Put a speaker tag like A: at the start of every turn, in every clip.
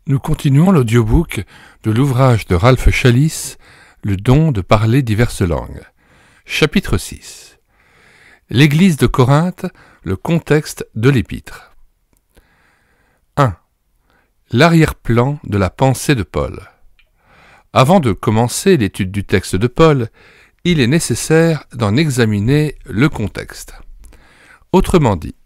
A: Nous continuons l'audiobook de l'ouvrage de Ralph Challis, Le don de parler diverses langues. Chapitre 6. L'Église de Corinthe, le contexte de l'épître. 1. L'arrière-plan de la pensée de Paul. Avant de commencer l'étude du texte de Paul, il est nécessaire d'en examiner le contexte. Autrement dit,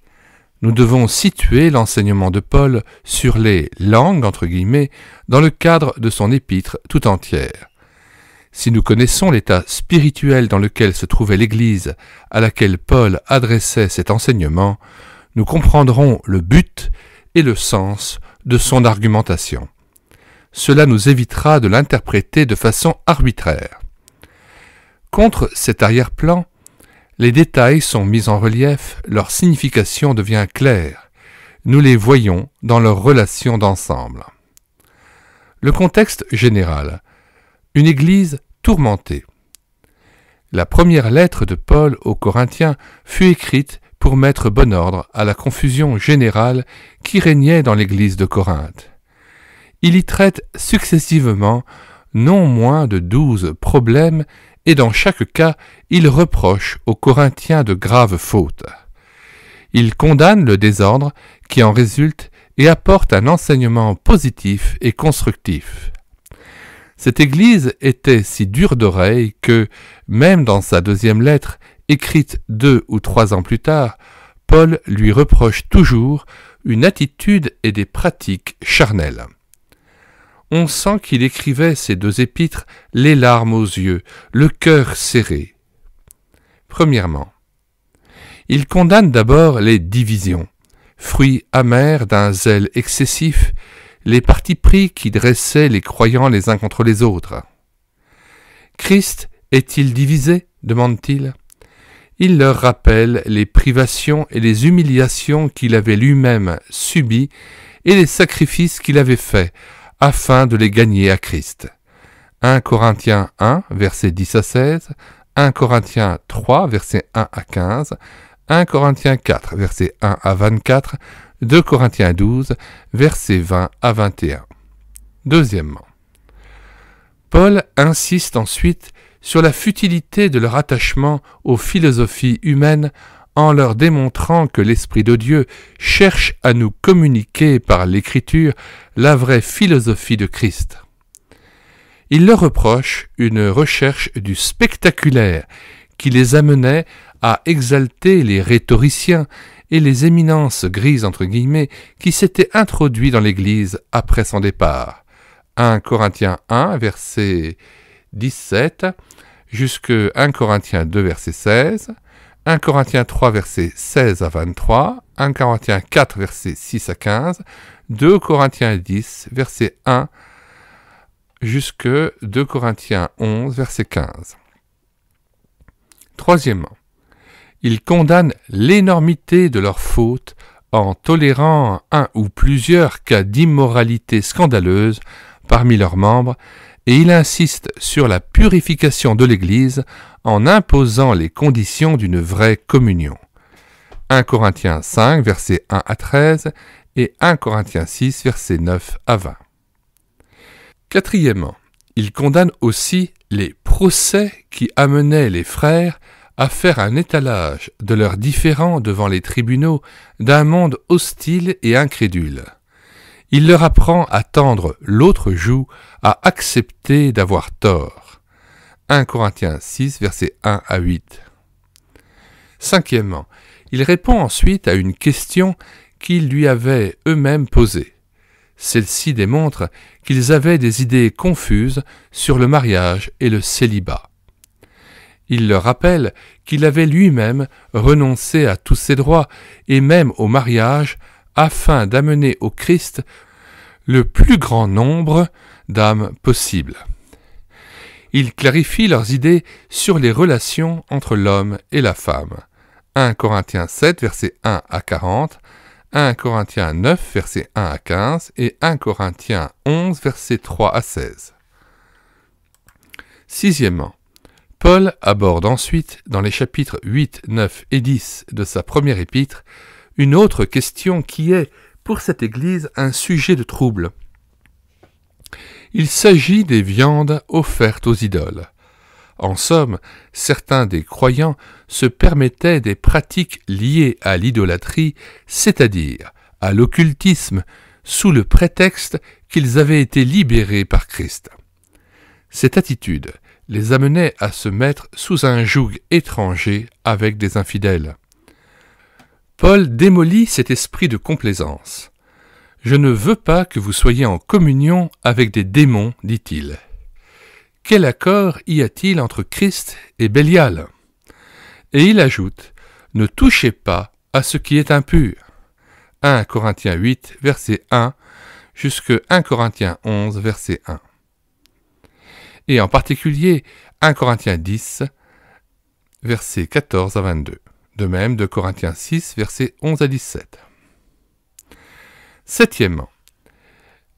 A: nous devons situer l'enseignement de Paul sur les « langues » entre guillemets dans le cadre de son épître tout entière. Si nous connaissons l'état spirituel dans lequel se trouvait l'Église à laquelle Paul adressait cet enseignement, nous comprendrons le but et le sens de son argumentation. Cela nous évitera de l'interpréter de façon arbitraire. Contre cet arrière-plan, les détails sont mis en relief, leur signification devient claire. Nous les voyons dans leur relation d'ensemble. Le contexte général. Une église tourmentée. La première lettre de Paul aux Corinthiens fut écrite pour mettre bon ordre à la confusion générale qui régnait dans l'église de Corinthe. Il y traite successivement non moins de 12 problèmes et dans chaque cas, il reproche aux Corinthiens de graves fautes. Il condamne le désordre qui en résulte et apporte un enseignement positif et constructif. Cette Église était si dure d'oreille que, même dans sa deuxième lettre, écrite 2 ou 3 ans plus tard, Paul lui reproche toujours une attitude et des pratiques charnelles. On sent qu'il écrivait ces 2 épîtres les larmes aux yeux, le cœur serré. Premièrement, il condamne d'abord les divisions, fruits amers d'un zèle excessif, les partis pris qui dressaient les croyants les uns contre les autres. Christ est-il divisé ? Demande-t-il. Il leur rappelle les privations et les humiliations qu'il avait lui-même subies et les sacrifices qu'il avait faits, afin de les gagner à Christ. 1 Corinthiens 1, versets 10 à 16, 1 Corinthiens 3, versets 1 à 15, 1 Corinthiens 4, versets 1 à 24, 2 Corinthiens 12, versets 20 à 21. Deuxièmement, Paul insiste ensuite sur la futilité de leur attachement aux philosophies humaines en leur démontrant que l'Esprit de Dieu cherche à nous communiquer par l'Écriture la vraie philosophie de Christ. Il leur reproche une recherche du spectaculaire qui les amenait à exalter les rhétoriciens et les éminences grises entre guillemets qui s'étaient introduits dans l'Église après son départ. 1 Corinthiens 1, verset 17, jusque 1 Corinthiens 2, verset 16, 1 Corinthiens 3, versets 16 à 23, 1 Corinthiens 4, versets 6 à 15, 2 Corinthiens 10, verset 1, jusque 2 Corinthiens 11, verset 15. Troisièmement, il condamne l'énormité de leurs fautes en tolérant un ou plusieurs cas d'immoralité scandaleuse parmi leurs membres, et il insiste sur la purification de l'Église en imposant les conditions d'une vraie communion. 1 Corinthiens 5, versets 1 à 13 et 1 Corinthiens 6, versets 9 à 20. Quatrièmement, il condamne aussi les procès qui amenaient les frères à faire un étalage de leurs différends devant les tribunaux d'un monde hostile et incrédule. Il leur apprend à tendre l'autre joue, à accepter d'avoir tort. 1 Corinthiens 6, versets 1 à 8. Cinquièmement, il répond ensuite à une question qu'ils lui avaient eux-mêmes posée. Celle-ci démontre qu'ils avaient des idées confuses sur le mariage et le célibat. Il leur rappelle qu'il avait lui-même renoncé à tous ses droits et même au mariage afin d'amener au Christ le plus grand nombre d'âmes possible. Il clarifie leurs idées sur les relations entre l'homme et la femme. 1 Corinthiens 7, versets 1 à 40, 1 Corinthiens 9, versets 1 à 15 et 1 Corinthiens 11, versets 3 à 16. Sixièmement, Paul aborde ensuite, dans les chapitres 8, 9 et 10 de sa première épître, une autre question qui est, pour cette Église, un sujet de trouble. Il s'agit des viandes offertes aux idoles. En somme, certains des croyants se permettaient des pratiques liées à l'idolâtrie, c'est-à-dire à l'occultisme, sous le prétexte qu'ils avaient été libérés par Christ. Cette attitude les amenait à se mettre sous un joug étranger avec des infidèles. Paul démolit cet esprit de complaisance. « Je ne veux pas que vous soyez en communion avec des démons, dit-il. » Quel accord y a-t-il entre Christ et Bélial? Et il ajoute « Ne touchez pas à ce qui est impur. » 1 Corinthiens 8, verset 1, jusque 1 Corinthiens 11, verset 1. Et en particulier 1 Corinthiens 10, versets 14 à 22. De même de Corinthiens 6, versets 11 à 17. Septièmement,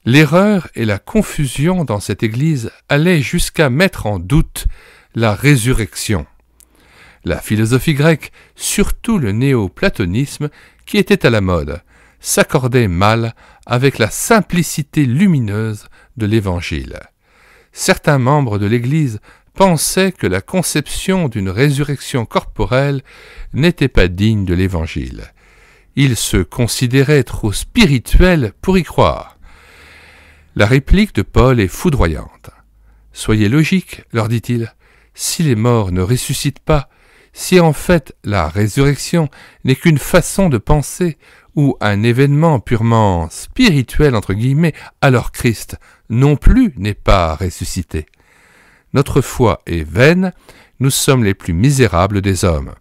A: l'erreur et la confusion dans cette Église allaient jusqu'à mettre en doute la résurrection. La philosophie grecque, surtout le néo-platonisme, qui était à la mode, s'accordait mal avec la simplicité lumineuse de l'Évangile. Certains membres de l'Église pensaient que la conception d'une résurrection corporelle n'était pas digne de l'Évangile. Ils se considéraient trop spirituels pour y croire. La réplique de Paul est foudroyante. « Soyez logiques, leur dit-il, si les morts ne ressuscitent pas, si en fait la résurrection n'est qu'une façon de penser ou un événement purement spirituel entre guillemets, alors Christ non plus n'est pas ressuscité. Notre foi est vaine, nous sommes les plus misérables des hommes.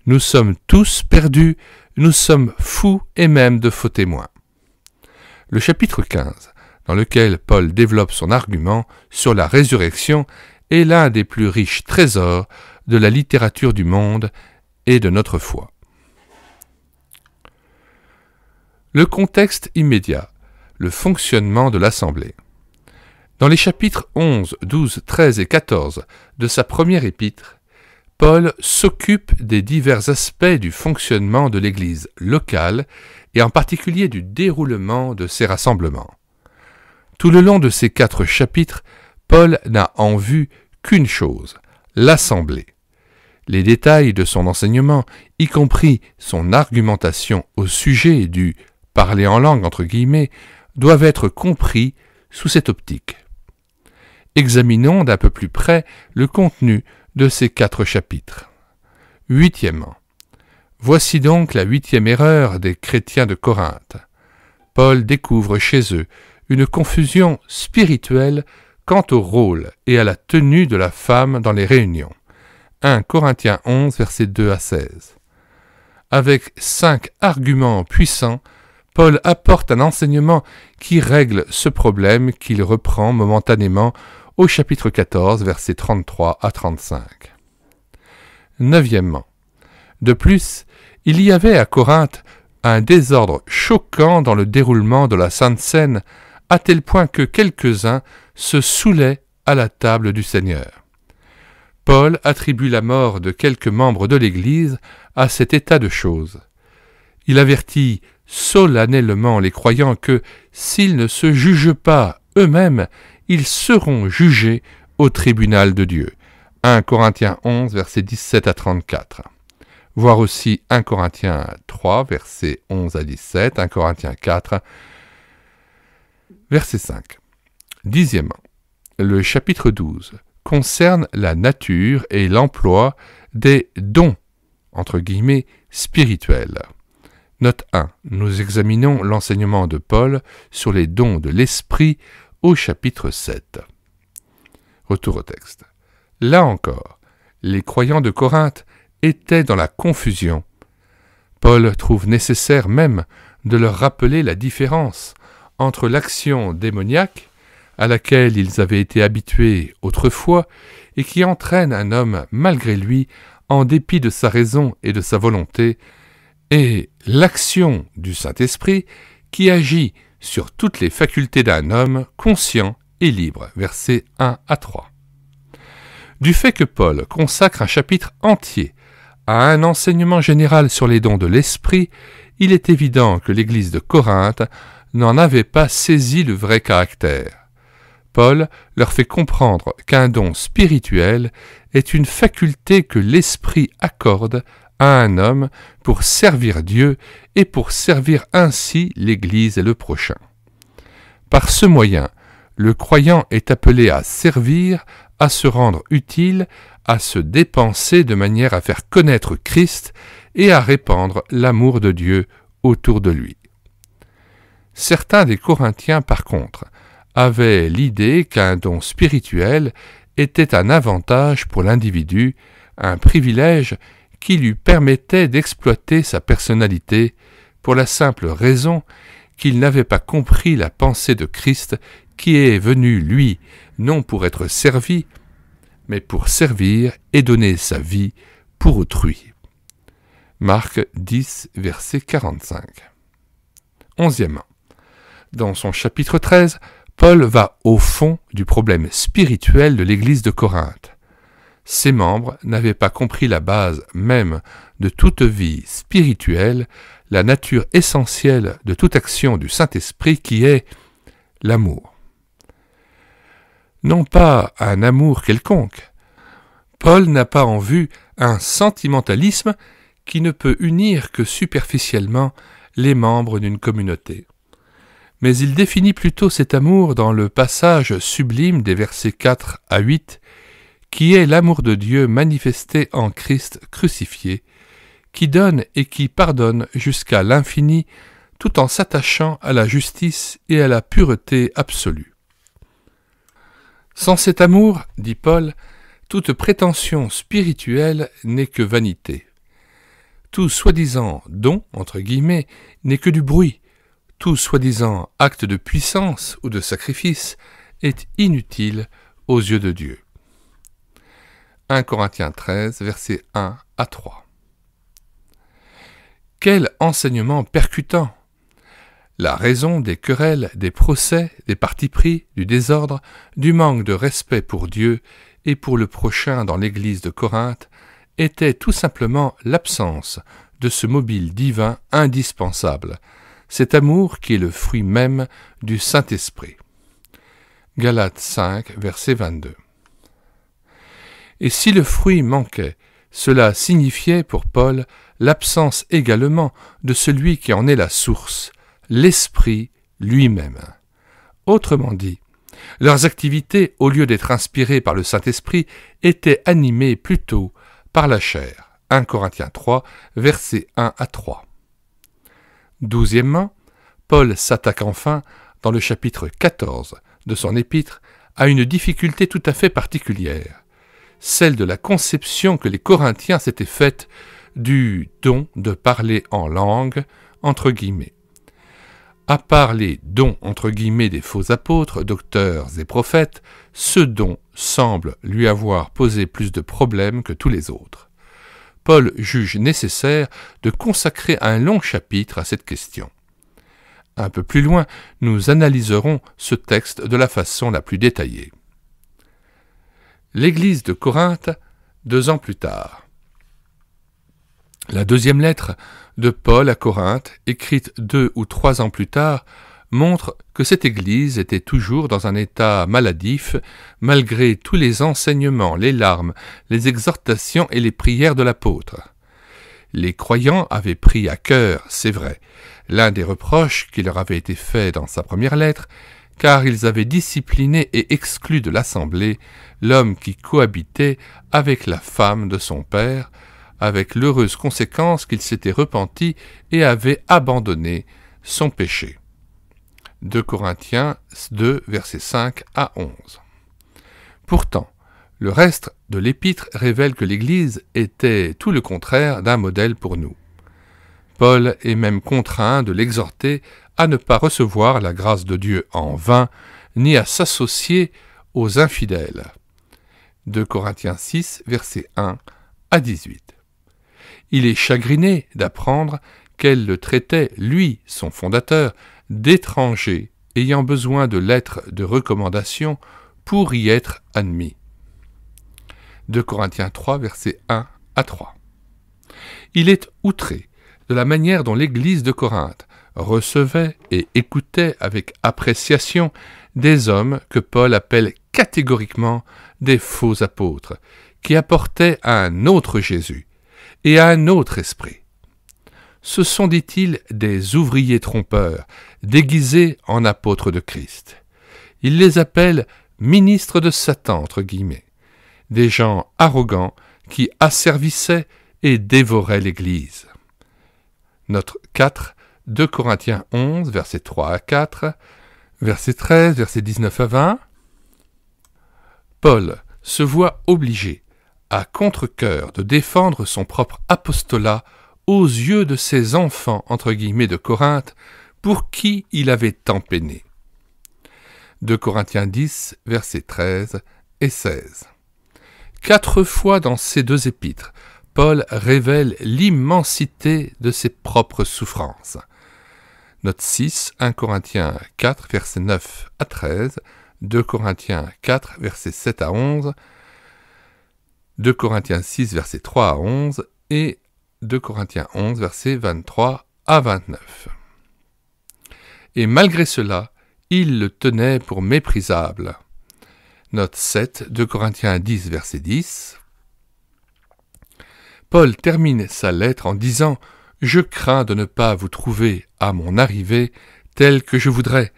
A: Nous sommes tous perdus, nous sommes fous et même de faux témoins. » Le chapitre 15, dans lequel Paul développe son argument sur la résurrection, est l'un des plus riches trésors de la littérature du monde et de notre foi. Le contexte immédiat, le fonctionnement de l'Assemblée. Dans les chapitres 11, 12, 13 et 14 de sa première épître, Paul s'occupe des divers aspects du fonctionnement de l'Église locale et en particulier du déroulement de ses rassemblements. Tout le long de ces 4 chapitres, Paul n'a en vue qu'une chose, l'Assemblée. Les détails de son enseignement, y compris son argumentation au sujet du « parler en langue » entre guillemets, doivent être compris sous cette optique. Examinons d'un peu plus près le contenu de ces 4 chapitres. Huitièmement, voici donc la 8e erreur des chrétiens de Corinthe. Paul découvre chez eux une confusion spirituelle quant au rôle et à la tenue de la femme dans les réunions. 1 Corinthiens 11, versets 2 à 16. Avec 5 arguments puissants, Paul apporte un enseignement qui règle ce problème qu'il reprend momentanément au chapitre 14, versets 33 à 35. Neuvièmement, de plus, il y avait à Corinthe un désordre choquant dans le déroulement de la Sainte Seine, à tel point que quelques-uns se saoulaient à la table du Seigneur. Paul attribue la mort de quelques membres de l'Église à cet état de choses. Il avertit solennellement les croyants que, s'ils ne se jugent pas eux-mêmes, ils seront jugés au tribunal de Dieu. 1 Corinthiens 11, versets 17 à 34. Voir aussi 1 Corinthiens 3, versets 11 à 17, 1 Corinthiens 4, verset 5. Dixièmement, le chapitre 12 concerne la nature et l'emploi des dons, entre guillemets, spirituels. Note 1. Nous examinons l'enseignement de Paul sur les dons de l'esprit au chapitre 7. Retour au texte. Là encore, les croyants de Corinthe étaient dans la confusion. Paul trouve nécessaire même de leur rappeler la différence entre l'action démoniaque, à laquelle ils avaient été habitués autrefois, et qui entraîne un homme malgré lui, en dépit de sa raison et de sa volonté, et l'action du Saint-Esprit qui agit sur toutes les facultés d'un homme conscient et libre. Versets 1 à 3. Du fait que Paul consacre un chapitre entier à un enseignement général sur les dons de l'Esprit, il est évident que l'Église de Corinthe n'en avait pas saisi le vrai caractère. Paul leur fait comprendre qu'un don spirituel est une faculté que l'Esprit accorde à un homme pour servir Dieu et pour servir ainsi l'Église et le prochain. Par ce moyen, le croyant est appelé à servir, à se rendre utile, à se dépenser de manière à faire connaître Christ et à répandre l'amour de Dieu autour de lui. Certains des Corinthiens, par contre, avaient l'idée qu'un don spirituel était un avantage pour l'individu, un privilège qui lui permettait d'exploiter sa personnalité pour la simple raison qu'il n'avait pas compris la pensée de Christ qui est venu, lui, non pour être servi, mais pour servir et donner sa vie pour autrui. Marc 10, verset 45. 11e. Dans son chapitre 13, Paul va au fond du problème spirituel de l'Église de Corinthe. Ses membres n'avaient pas compris la base même de toute vie spirituelle, la nature essentielle de toute action du Saint-Esprit qui est l'amour. Non pas un amour quelconque. Paul n'a pas en vue un sentimentalisme qui ne peut unir que superficiellement les membres d'une communauté. Mais il définit plutôt cet amour dans le passage sublime des versets 4 à 8, qui est l'amour de Dieu manifesté en Christ crucifié, qui donne et qui pardonne jusqu'à l'infini, tout en s'attachant à la justice et à la pureté absolue. Sans cet amour, dit Paul, toute prétention spirituelle n'est que vanité. Tout soi-disant don, entre guillemets, n'est que du bruit. Tout soi-disant acte de puissance ou de sacrifice est inutile aux yeux de Dieu. 1 Corinthiens 13, versets 1 à 3. Quel enseignement percutant! La raison des querelles, des procès, des partis pris, du désordre, du manque de respect pour Dieu et pour le prochain dans l'Église de Corinthe était tout simplement l'absence de ce mobile divin indispensable, cet amour qui est le fruit même du Saint-Esprit. Galates 5, verset 22. Et si le fruit manquait, cela signifiait pour Paul l'absence également de celui qui en est la source, l'Esprit lui-même. Autrement dit, leurs activités, au lieu d'être inspirées par le Saint-Esprit, étaient animées plutôt par la chair. 1 Corinthiens 3, versets 1 à 3. 12e, Paul s'attaque enfin, dans le chapitre 14 de son épître, à une difficulté tout à fait particulière, celle de la conception que les Corinthiens s'étaient faite du don de parler en langue, entre guillemets. À part les dons, entre guillemets, des faux apôtres, docteurs et prophètes, ce don semble lui avoir posé plus de problèmes que tous les autres. Paul juge nécessaire de consacrer un long chapitre à cette question. Un peu plus loin, nous analyserons ce texte de la façon la plus détaillée. L'Église de Corinthe, 2 ans plus tard. La deuxième lettre de Paul à Corinthe, écrite 2 ou 3 ans plus tard, montre que cette Église était toujours dans un état maladif, malgré tous les enseignements, les larmes, les exhortations et les prières de l'apôtre. Les croyants avaient pris à cœur, c'est vrai, l'un des reproches qui leur avait été fait dans sa première lettre, car ils avaient discipliné et exclu de l'assemblée l'homme qui cohabitait avec la femme de son père, avec l'heureuse conséquence qu'il s'était repenti et avait abandonné son péché. 2 Corinthiens 2, versets 5 à 11. Pourtant, le reste de l'épître révèle que l'Église était tout le contraire d'un modèle pour nous. Paul est même contraint de l'exhorter à ne pas recevoir la grâce de Dieu en vain, ni à s'associer aux infidèles. 2 Corinthiens 6, versets 1 à 18. Il est chagriné d'apprendre qu'elle le traitait, lui, son fondateur, d'étranger ayant besoin de lettres de recommandation pour y être admis. 2 Corinthiens 3, versets 1 à 3. Il est outré de la manière dont l'Église de Corinthe recevait et écoutait avec appréciation des hommes que Paul appelle catégoriquement des faux apôtres, qui apportaient un autre Jésus et un autre esprit. Ce sont, dit-il, des ouvriers trompeurs, déguisés en apôtres de Christ. Il les appelle « ministres de Satan », entre guillemets, des gens arrogants qui asservissaient et dévoraient l'Église. Note 4, 2 Corinthiens 11, versets 3 à 4, verset 13, versets 19 à 20. Paul se voit obligé, à contre-cœur, de défendre son propre apostolat aux yeux de ces enfants, entre guillemets, de Corinthe, pour qui il avait tant peiné. 2 Corinthiens 10, versets 13 et 16. 4 fois dans ces 2 épîtres, Paul révèle l'immensité de ses propres souffrances. Note 6, 1 Corinthiens 4, versets 9 à 13, 2 Corinthiens 4, versets 7 à 11, 2 Corinthiens 6, versets 3 à 11 et 2 Corinthiens 11, versets 23 à 29. Et malgré cela, il le tenait pour méprisable. Note 7, 2 Corinthiens 10, verset 10. Paul termine sa lettre en disant « Je crains de ne pas vous trouver à mon arrivée tel que je voudrais.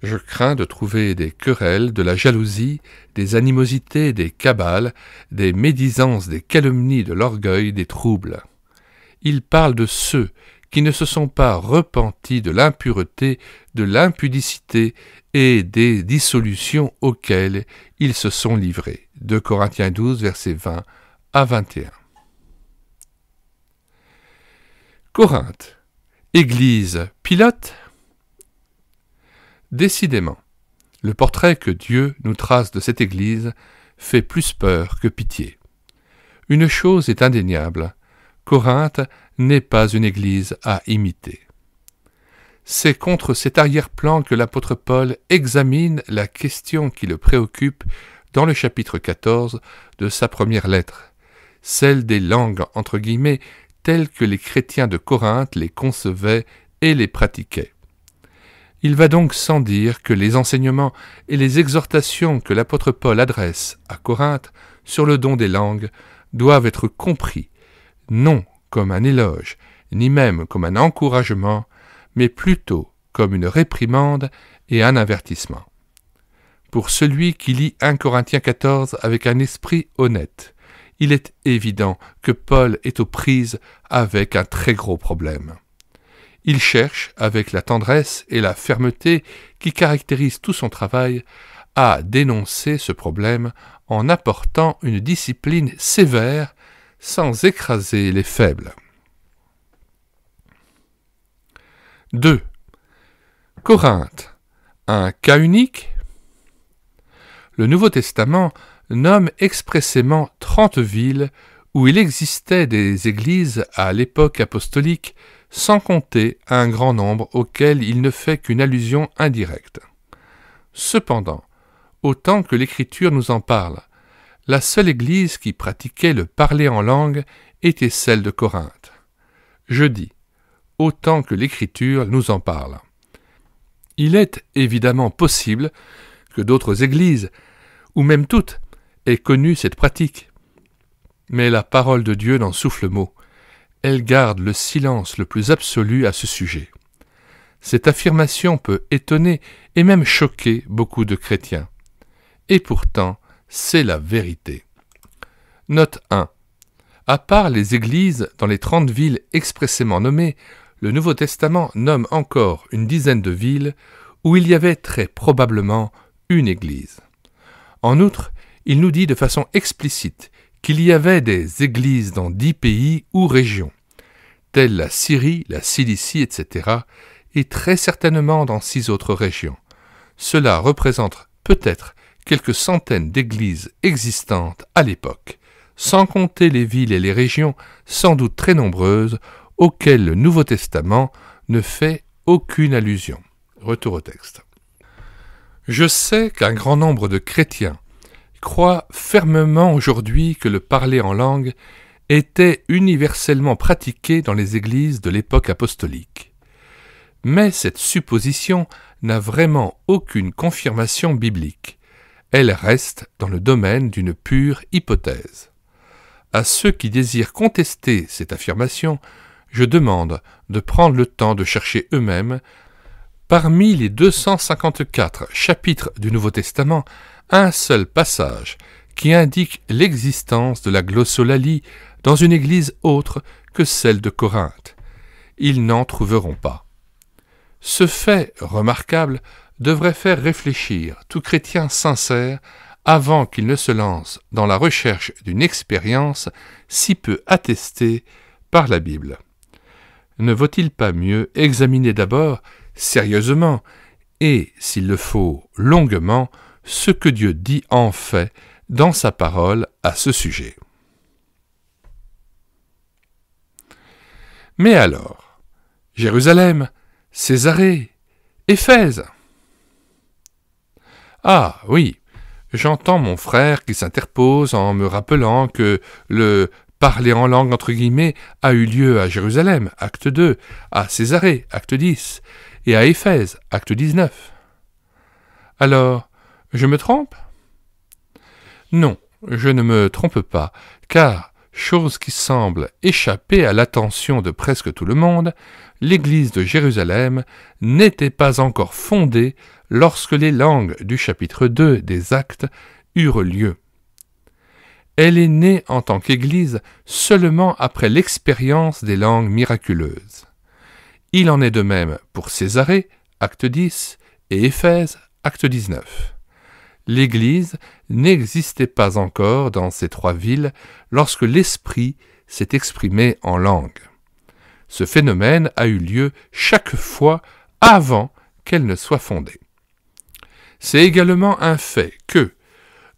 A: Je crains de trouver des querelles, de la jalousie, des animosités, des cabales, des médisances, des calomnies, de l'orgueil, des troubles. » Il parle de ceux qui ne se sont pas repentis de l'impureté, de l'impudicité et des dissolutions auxquelles ils se sont livrés. 2 Corinthiens 12, versets 20 à 21. Corinthe, église pilote? Décidément, le portrait que Dieu nous trace de cette église fait plus peur que pitié. Une chose est indéniable, Corinthe n'est pas une église à imiter. C'est contre cet arrière-plan que l'apôtre Paul examine la question qui le préoccupe dans le chapitre 14 de sa première lettre, celle des langues entre guillemets telles que les chrétiens de Corinthe les concevaient et les pratiquaient. Il va donc sans dire que les enseignements et les exhortations que l'apôtre Paul adresse à Corinthe sur le don des langues doivent être compris, non comme un éloge, ni même comme un encouragement, mais plutôt comme une réprimande et un avertissement. Pour celui qui lit 1 Corinthiens 14 avec un esprit honnête, il est évident que Paul est aux prises avec un très gros problème. Il cherche, avec la tendresse et la fermeté qui caractérisent tout son travail, à dénoncer ce problème en apportant une discipline sévère sans écraser les faibles. 2. Corinthe, un cas unique? Le Nouveau Testament nomme expressément 30 villes où il existait des églises à l'époque apostolique, sans compter un grand nombre auxquels il ne fait qu'une allusion indirecte. Cependant, autant que l'Écriture nous en parle, la seule église qui pratiquait le parler en langue était celle de Corinthe. Je dis, autant que l'Écriture nous en parle. Il est évidemment possible que d'autres églises, ou même toutes, aient connu cette pratique. Mais la parole de Dieu n'en souffle mot. Elle garde le silence le plus absolu à ce sujet. Cette affirmation peut étonner et même choquer beaucoup de chrétiens. Et pourtant, c'est la vérité. Note 1. À part les églises dans les 30 villes expressément nommées, le Nouveau Testament nomme encore une dizaine de villes où il y avait très probablement une église. En outre, il nous dit de façon explicite qu'il y avait des églises dans 10 pays ou régions, telles la Syrie, la Cilicie, etc., et très certainement dans 6 autres régions. Cela représente peut-être quelques centaines d'églises existantes à l'époque, sans compter les villes et les régions sans doute très nombreuses auxquelles le Nouveau Testament ne fait aucune allusion. Retour au texte. Je sais qu'un grand nombre de chrétiens croient fermement aujourd'hui que le parler en langue était universellement pratiqué dans les églises de l'époque apostolique. Mais cette supposition n'a vraiment aucune confirmation biblique. Elle reste dans le domaine d'une pure hypothèse. À ceux qui désirent contester cette affirmation, je demande de prendre le temps de chercher eux-mêmes, parmi les 254 chapitres du Nouveau Testament, un seul passage qui indique l'existence de la glossolalie dans une église autre que celle de Corinthe. Ils n'en trouveront pas. Ce fait remarquable devrait faire réfléchir tout chrétien sincère avant qu'il ne se lance dans la recherche d'une expérience si peu attestée par la Bible. Ne vaut-il pas mieux examiner d'abord, sérieusement, et, s'il le faut, longuement, ce que Dieu dit en fait dans sa parole à ce sujet? Mais alors, Jérusalem, Césarée, Éphèse. Ah oui, j'entends mon frère qui s'interpose en me rappelant que le « parler en langue » entre guillemets a eu lieu à Jérusalem, acte 2, à Césarée, acte 10, et à Éphèse, acte 19. Alors, je me trompe? Non, je ne me trompe pas, car, chose qui semble échapper à l'attention de presque tout le monde, l'église de Jérusalem n'était pas encore fondée lorsque les langues du chapitre 2 des Actes eurent lieu. Elle est née en tant qu'église seulement après l'expérience des langues miraculeuses. Il en est de même pour Césarée, acte 10, et Éphèse, acte 19. L'Église n'existait pas encore dans ces trois villes lorsque l'Esprit s'est exprimé en langue. Ce phénomène a eu lieu chaque fois avant qu'elle ne soit fondée. C'est également un fait que,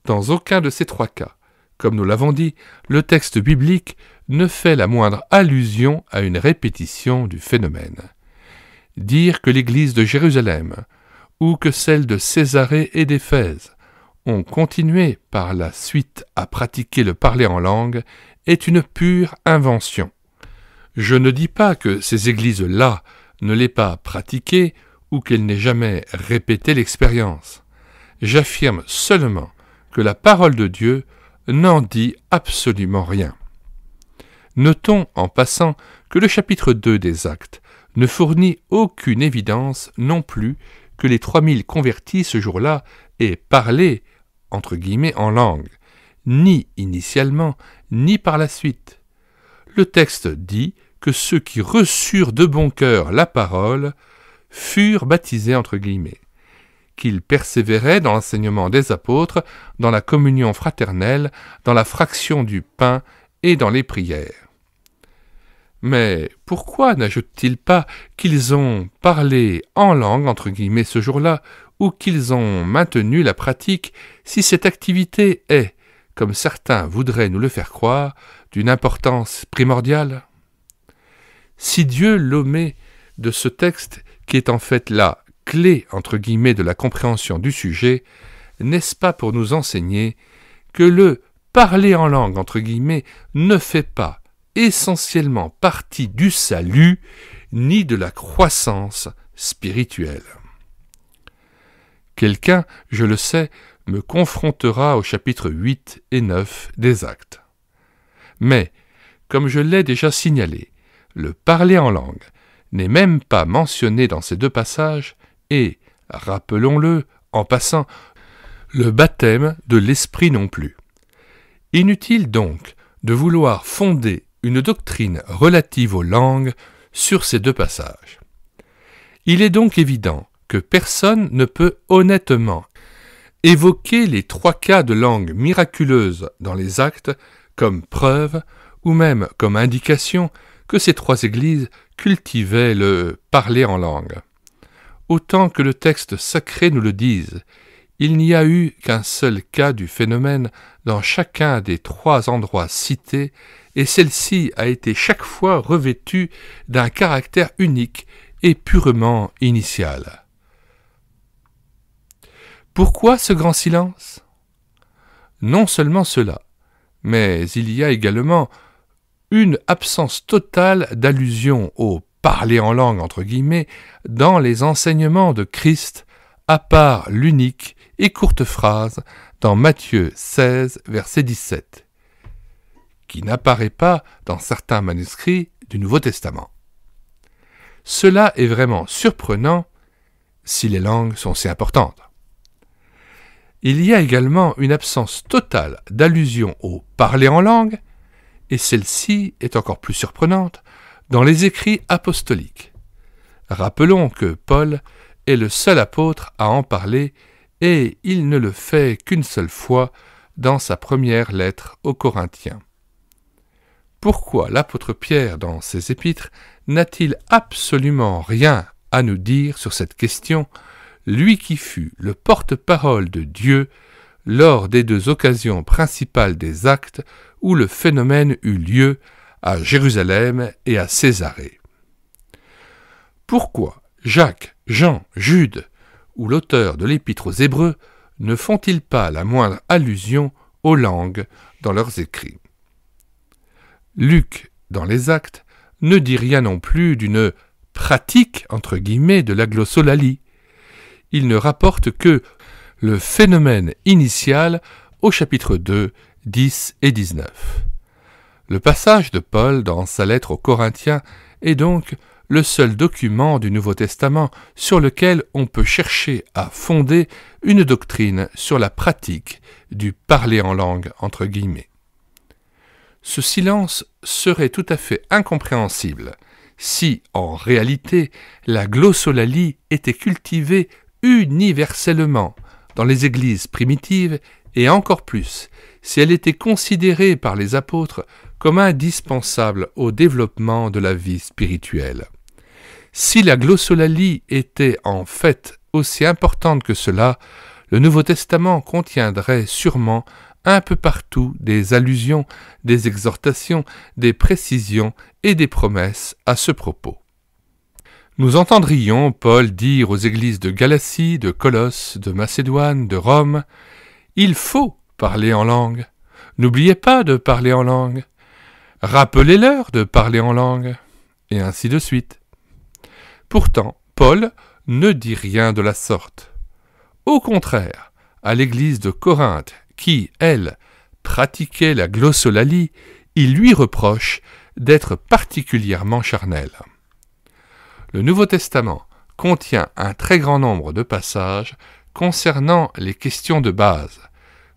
A: dans aucun de ces trois cas, comme nous l'avons dit, le texte biblique ne fait la moindre allusion à une répétition du phénomène. Dire que l'Église de Jérusalem, ou que celle de Césarée et d'Éphèse, ont continué par la suite à pratiquer le parler en langue est une pure invention. Je ne dis pas que ces églises-là ne l'aient pas pratiquée ou qu'elles n'aient jamais répété l'expérience. J'affirme seulement que la parole de Dieu n'en dit absolument rien. Notons en passant que le chapitre 2 des Actes ne fournit aucune évidence non plus que les 3000 convertis ce jour-là aient parlé entre guillemets en langue, ni initialement, ni par la suite. Le texte dit que ceux qui reçurent de bon cœur la parole furent baptisés entre guillemets, qu'ils persévéraient dans l'enseignement des apôtres, dans la communion fraternelle, dans la fraction du pain et dans les prières. Mais pourquoi n'ajoute-t-il pas qu'ils ont parlé en langue entre guillemets ce jour-là, ou qu'ils ont maintenu la pratique si cette activité est, comme certains voudraient nous le faire croire, d'une importance primordiale? Si Dieu l'omet de ce texte, qui est en fait la clé entre guillemets de la compréhension du sujet, n'est-ce pas pour nous enseigner que le parler en langue entre guillemets ne fait pas essentiellement partie du salut ni de la croissance spirituelle? Quelqu'un, je le sais, me confrontera au chapitre 8 et 9 des Actes. Mais, comme je l'ai déjà signalé, le parler en langue n'est même pas mentionné dans ces deux passages et, rappelons-le, en passant, le baptême de l'Esprit non plus. Inutile donc de vouloir fonder une doctrine relative aux langues sur ces deux passages. Il est donc évident que personne ne peut honnêtement évoquer les trois cas de langue miraculeuse dans les Actes comme preuve ou même comme indication que ces trois églises cultivaient le parler en langue. Autant que le texte sacré nous le dise, il n'y a eu qu'un seul cas du phénomène dans chacun des trois endroits cités, et celle-ci a été chaque fois revêtue d'un caractère unique et purement initial. Pourquoi ce grand silence? Non seulement cela, mais il y a également une absence totale d'allusion au parler en langue entre guillemets dans les enseignements de Christ, à part l'unique et courte phrase dans Matthieu 16, verset 17, qui n'apparaît pas dans certains manuscrits du Nouveau Testament. Cela est vraiment surprenant si les langues sont si importantes. Il y a également une absence totale d'allusion au parler en langue, et celle-ci est encore plus surprenante dans les écrits apostoliques. Rappelons que Paul est le seul apôtre à en parler, et il ne le fait qu'une seule fois dans sa première lettre aux Corinthiens. Pourquoi l'apôtre Pierre, dans ses épîtres, n'a-t-il absolument rien à nous dire sur cette question, lui qui fut le porte-parole de Dieu lors des deux occasions principales des actes où le phénomène eut lieu, à Jérusalem et à Césarée? Pourquoi Jacques, Jean, Jude ou l'auteur de l'Épître aux Hébreux ne font-ils pas la moindre allusion aux langues dans leurs écrits? Luc, dans les Actes, ne dit rien non plus d'une « pratique » entre guillemets de la glossolalie. Il ne rapporte que le phénomène initial au chapitre 2, 10 et 19. Le passage de Paul dans sa lettre aux Corinthiens est donc le seul document du Nouveau Testament sur lequel on peut chercher à fonder une doctrine sur la pratique du parler en langue entre guillemets. Ce silence serait tout à fait incompréhensible si, en réalité, la glossolalie était cultivée universellement dans les églises primitives et encore plus si elle était considérée par les apôtres comme indispensable au développement de la vie spirituelle. Si la glossolalie était en fait aussi importante que cela, le Nouveau Testament contiendrait sûrement un peu partout des allusions, des exhortations, des précisions et des promesses à ce propos. Nous entendrions Paul dire aux églises de Galatie, de Colosse, de Macédoine, de Rome « Il faut parler en langue. N'oubliez pas de parler en langue. Rappelez-leur de parler en langue. » Et ainsi de suite. Pourtant, Paul ne dit rien de la sorte. Au contraire, à l'église de Corinthe, qui, elle, pratiquait la glossolalie, il lui reproche d'être particulièrement charnelle. Le Nouveau Testament contient un très grand nombre de passages concernant les questions de base,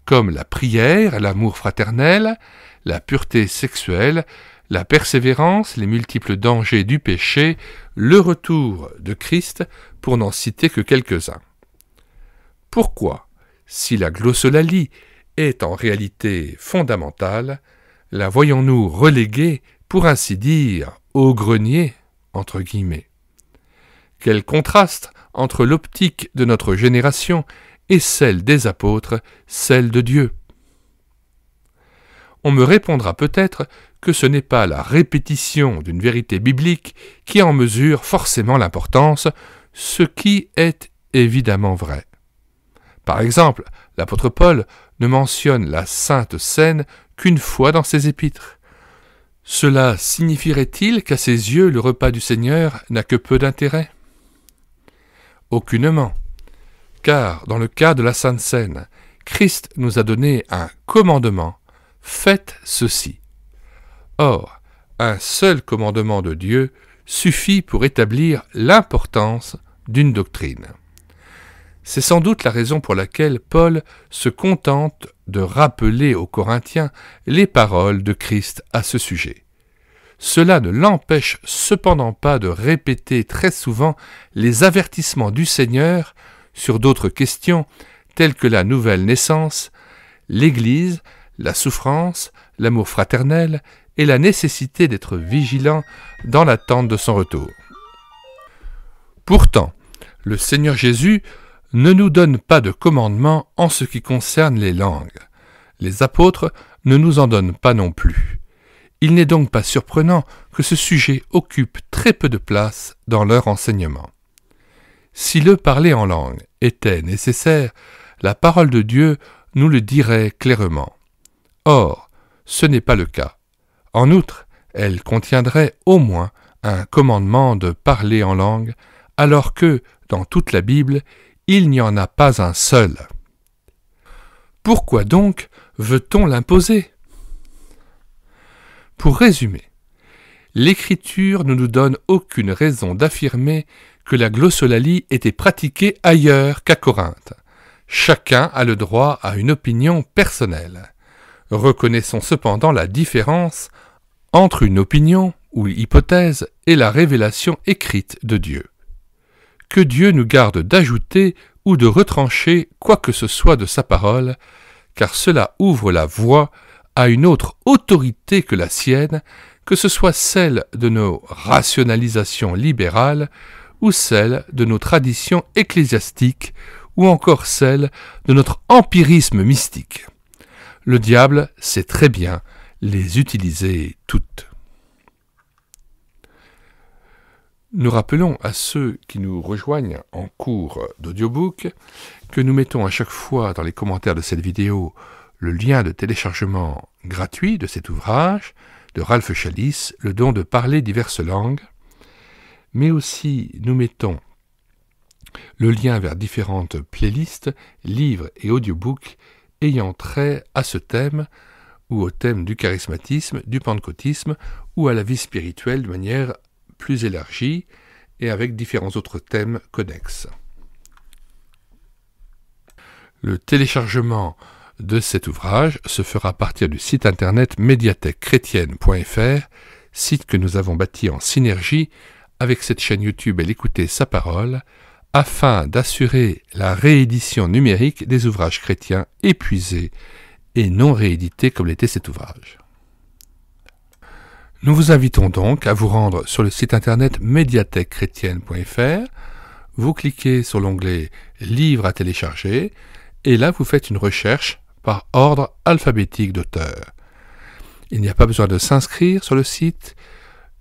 A: comme la prière, l'amour fraternel, la pureté sexuelle, la persévérance, les multiples dangers du péché, le retour de Christ, pour n'en citer que quelques-uns. Pourquoi, si la glossolalie est en réalité fondamentale, la voyons-nous reléguée, pour ainsi dire, au grenier, entre guillemets? Quel contraste entre l'optique de notre génération et celle des apôtres, celle de Dieu. On me répondra peut-être que ce n'est pas la répétition d'une vérité biblique qui en mesure forcément l'importance, ce qui est évidemment vrai. Par exemple, l'apôtre Paul ne mentionne la Sainte Seine qu'une fois dans ses épîtres. Cela signifierait-il qu'à ses yeux le repas du Seigneur n'a que peu d'intérêt? Aucunement, car dans le cas de la Sainte Seine, Christ nous a donné un commandement, faites ceci. Or, un seul commandement de Dieu suffit pour établir l'importance d'une doctrine. C'est sans doute la raison pour laquelle Paul se contente de rappeler aux Corinthiens les paroles de Christ à ce sujet. Cela ne l'empêche cependant pas de répéter très souvent les avertissements du Seigneur sur d'autres questions telles que la nouvelle naissance, l'Église, la souffrance, l'amour fraternel et la nécessité d'être vigilant dans l'attente de son retour. Pourtant, le Seigneur Jésus ne nous donne pas de commandement en ce qui concerne les langues. Les apôtres ne nous en donnent pas non plus. Il n'est donc pas surprenant que ce sujet occupe très peu de place dans leur enseignement. Si le parler en langue était nécessaire, la parole de Dieu nous le dirait clairement. Or, ce n'est pas le cas. En outre, elle contiendrait au moins un commandement de parler en langue, alors que, dans toute la Bible, il n'y en a pas un seul. Pourquoi donc veut-on l'imposer? Pour résumer, l'Écriture ne nous donne aucune raison d'affirmer que la glossolalie était pratiquée ailleurs qu'à Corinthe. Chacun a le droit à une opinion personnelle. Reconnaissons cependant la différence entre une opinion ou hypothèse et la révélation écrite de Dieu. Que Dieu nous garde d'ajouter ou de retrancher quoi que ce soit de sa parole, car cela ouvre la voie à une autre autorité que la sienne, que ce soit celle de nos rationalisations libérales ou celle de nos traditions ecclésiastiques ou encore celle de notre empirisme mystique. Le diable sait très bien les utiliser toutes. Nous rappelons à ceux qui nous rejoignent en cours d'audiobook que nous mettons à chaque fois dans les commentaires de cette vidéo le lien de téléchargement gratuit de cet ouvrage de Ralph Challis, Le don de parler diverses langues, mais aussi nous mettons le lien vers différentes playlists, livres et audiobooks ayant trait à ce thème ou au thème du charismatisme, du pentecôtisme ou à la vie spirituelle de manière plus élargie et avec différents autres thèmes connexes. Le téléchargement de cet ouvrage se fera à partir du site internet médiathèquechrétienne.fr, site que nous avons bâti en synergie avec cette chaîne YouTube et l'écouter sa parole, afin d'assurer la réédition numérique des ouvrages chrétiens épuisés et non réédités comme l'était cet ouvrage. Nous vous invitons donc à vous rendre sur le site internet médiathèquechrétienne.fr, vous cliquez sur l'onglet « Livres à télécharger » et là vous faites une recherche par ordre alphabétique d'auteur. Il n'y a pas besoin de s'inscrire sur le site,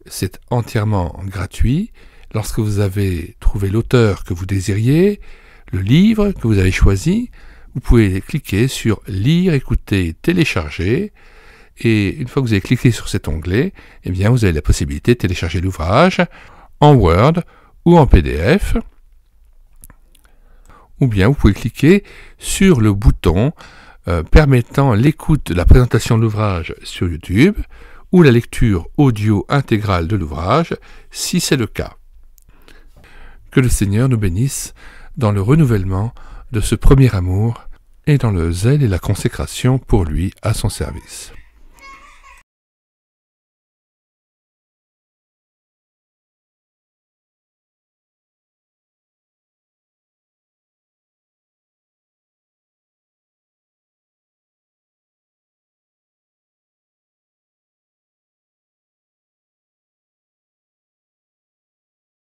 A: c'est entièrement gratuit. Lorsque vous avez trouvé l'auteur que vous désiriez, le livre que vous avez choisi, vous pouvez cliquer sur « Lire, écouter, télécharger » et une fois que vous avez cliqué sur cet onglet, eh bien vous avez la possibilité de télécharger l'ouvrage en Word ou en PDF, ou bien vous pouvez cliquer sur le bouton permettant l'écoute de la présentation de l'ouvrage sur YouTube ou la lecture audio intégrale de l'ouvrage, si c'est le cas. Que le Seigneur nous bénisse dans le renouvellement de ce premier amour et dans le zèle et la consécration pour lui à son service.